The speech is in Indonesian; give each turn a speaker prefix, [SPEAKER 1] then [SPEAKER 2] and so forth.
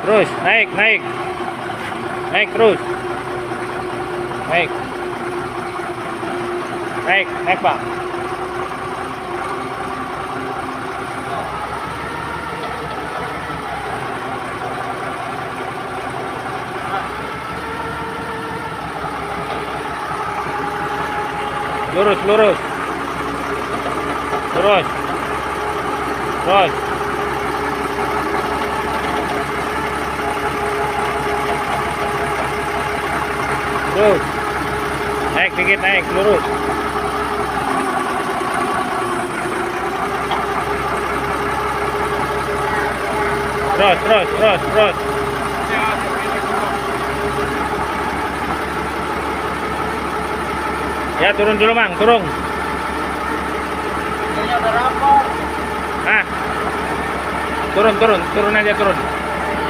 [SPEAKER 1] Terus, naik, naik. Naik terus. Naik. Naik, naik Pak. Lurus, lurus. Terus. Terus. Terus. Naik dikit, naik, lurus. Terus, terus, terus, terus. Ya, turun dulu, Mang, turun. Ah. Turun, turun, turun aja, turun.